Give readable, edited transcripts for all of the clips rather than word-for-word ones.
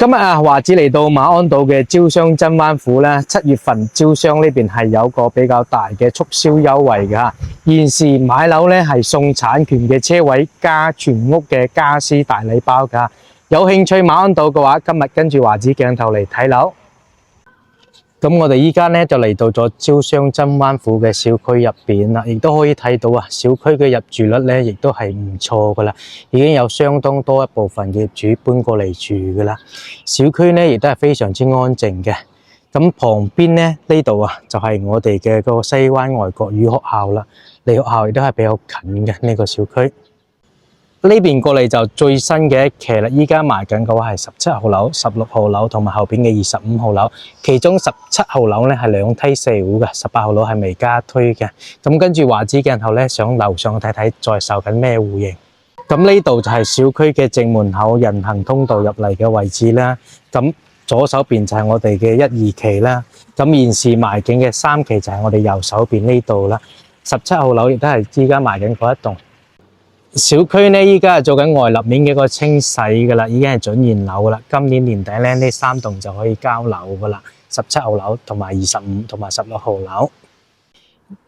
今日華子嚟到馬鞍島嘅招商真灣府咧，7月份招商呢邊係有個比較大嘅促銷優惠嘅嚇。現時買樓咧係送產權嘅車位加全屋嘅家私大禮包㗎。有興趣馬鞍島嘅話，今日跟住華子鏡頭嚟睇樓。咁我哋依家咧就嚟到咗招商真灣府嘅小區入邊啦，亦都可以睇到啊，小區嘅入住率咧亦都係唔錯噶啦，已經有相當多一部分嘅業主搬過嚟住噶啦。小區咧亦都係非常之安靜嘅。咁旁邊咧呢度啊就係我哋嘅個西灣外國語學校啦，離學校亦都係比較近嘅呢個小區。呢邊過嚟就最新嘅一期啦，依家賣緊嘅話係17號樓、16號樓同埋後邊嘅25號樓，其中17號樓咧係2梯4戶嘅，18號樓係未加推嘅。咁跟住華子鏡頭咧上樓上睇睇，再售緊咩戶型。咁呢度就係小區嘅正門口人行通道入嚟嘅位置啦。咁左手邊就係我哋嘅1、2期啦。咁現時賣緊嘅3期就係我哋右手邊呢度啦。17號樓亦都係依家賣緊嗰一棟。小區咧依家係做緊外立面嘅一個清洗噶啦，已經係準現樓噶啦。今年年底咧呢3棟就可以交樓噶啦，17號樓同埋25同埋16號樓。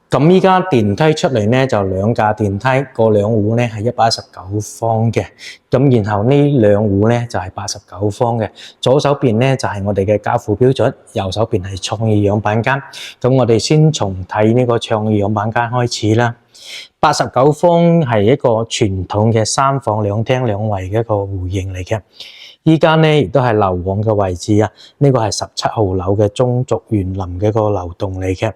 咁依家電梯出嚟咧就2架電梯，個兩戶咧係119方嘅，咁然後呢兩戶咧就係89方嘅。左手邊咧就係我哋嘅交付標準，右手邊係創意樣板間。咁我哋先從睇呢個創意樣板間開始啦。89方係一個傳統嘅3房2廳2衛嘅一個戶型嚟嘅。依家咧亦都係流往嘅位置啊！呢個係17號樓嘅中軸園林嘅一個流動嚟嘅。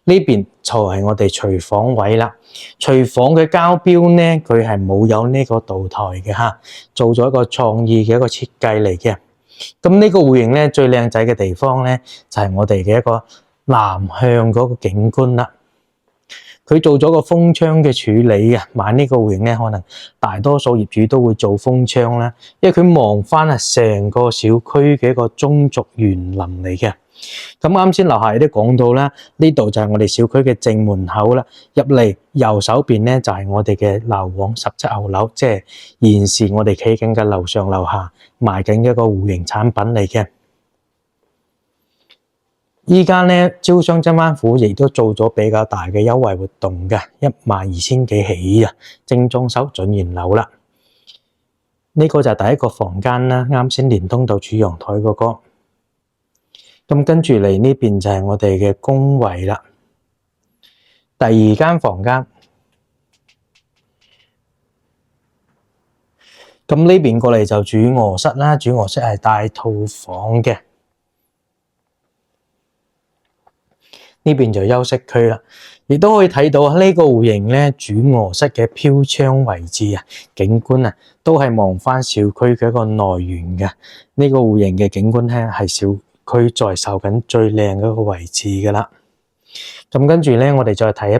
呢邊就係我哋廚房位啦。廚房嘅交標咧，佢係冇有呢個灶台嘅嚇，做咗一個創意嘅一個設計嚟嘅。咁呢個戶型咧最靚仔嘅地方咧，就係我哋嘅一個南向嗰個景觀啦。佢做咗個風窗嘅處理啊，買呢個戶型咧，可能大多數業主都會做風窗啦，因為佢望翻係成個小區嘅一個中軸園林嚟嘅。咁啱先樓下亦都講到啦，呢度就係我哋小區嘅正門口啦，入嚟右手邊咧就係我哋嘅流往17號樓，即係現時我哋企緊嘅樓上樓下賣緊嘅一個戶型產品嚟嘅。依家咧招商真灣府亦都做咗比較大嘅優惠活動嘅，12000幾起啊，精裝修準現樓啦。呢個就係第一個房間啦，啱先連通到主陽台嗰個。咁跟住嚟呢邊就係我哋嘅公衛啦。第2間房間，咁呢邊過嚟就主臥室啦，主臥室係帶套房嘅。呢邊就休息區啦，亦都可以睇到呢個戶型咧，主臥室嘅飄窗位置啊，景觀啊，都係望翻小區嘅一個內園嘅。呢個戶型嘅景觀咧，係小區在售緊最靚嘅一個位置噶啦。咁跟住咧，我哋再睇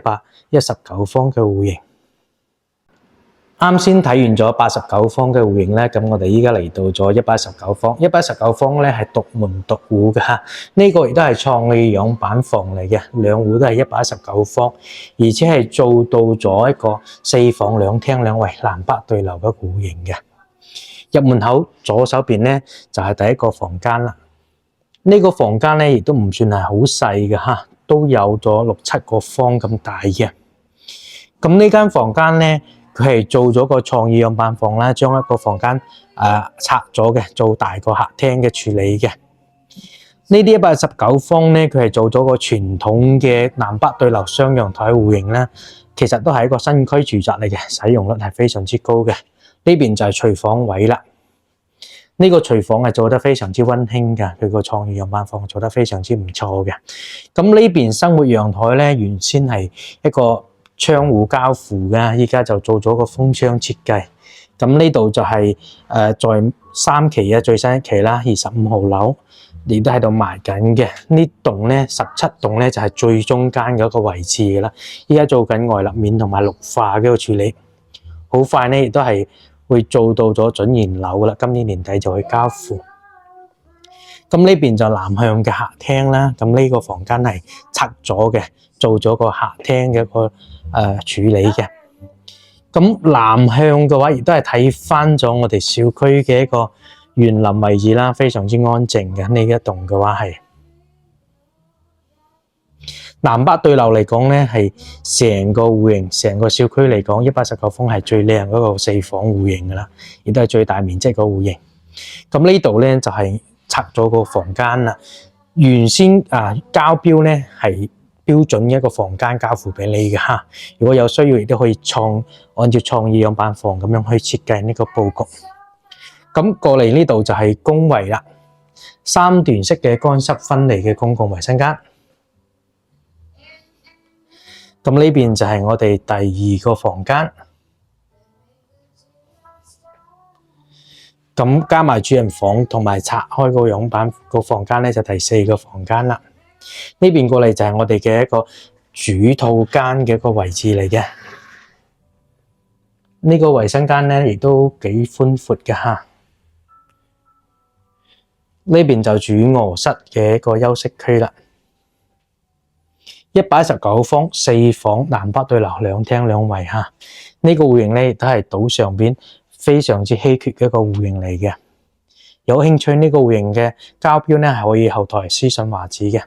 119方嘅戶型。啱先睇完咗89方嘅戶型咧，咁我哋依家嚟到咗119方。119方咧係獨門獨戶嘅，呢個亦都係創意樣板房嚟嘅，兩戶都係119方，而且係做到咗一個4房2廳2衛南北對流嘅戶型嘅。入門口左手邊咧就係第一個房間啦。呢個房間咧亦都唔算係好細嘅嚇，都有咗6、7個方咁大嘅。咁呢間房間咧，佢係做咗個創意樣板房啦，將一個房間拆咗嘅，做大個客廳嘅處理嘅。呢啲119方咧，佢係做咗個傳統嘅南北對流雙陽台戶型啦，其實都係一個新區住宅嚟嘅，使用率係非常之高嘅。呢邊就係廚房位啦。呢個廚房係做得非常之溫馨嘅，佢個創意樣板房做得非常之唔錯嘅。咁呢邊生活陽台咧，原先係一個窗戶交付嘅，依家就做咗個風窗設計。咁呢度就係在3期嘅最新一期啦，25號樓，亦都喺度賣緊嘅。呢棟咧17棟咧就係最中間嘅一個位置嘅啦。依家做緊外立面同埋綠化嘅一個處理，好快咧亦都係會做到咗準現樓啦。今年年底就會交付。咁呢邊就南向嘅客廳啦。咁呢個房間係拆咗嘅，做咗個客廳嘅一個處理嘅。咁南向嘅話，亦都係睇翻咗我哋小區嘅一個園林位置啦，非常之安靜嘅呢一棟嘅話係。南北對流嚟講咧，係成個戶型、成個小區嚟講，119方係最靚嗰個4房戶型噶啦，亦都係最大面積個戶型。咁呢度咧就係拆咗個房間啦。原先交標咧係標準一個房間交付俾你嘅嚇。如果有需要，亦都可以按照創意樣板房咁樣去設計呢個佈局。咁過嚟呢度就係公衛啦，3段式嘅乾濕分離嘅公共衞生間。咁呢邊就係我哋第2個房間，咁加埋主人房同埋拆開個樣板個房間咧，就第4個房間啦。呢邊過嚟就係我哋嘅一個主套間嘅一個位置嚟嘅。呢個衞生間咧亦都幾寬闊嘅嚇。呢邊就主臥室嘅一個休息區啦。119方4房南北對流2廳2衛嚇，呢個戶型咧亦都係島上邊非常之稀缺嘅一個戶型嚟嘅。有興趣呢個戶型嘅交標咧，係可以後台私信華子嘅。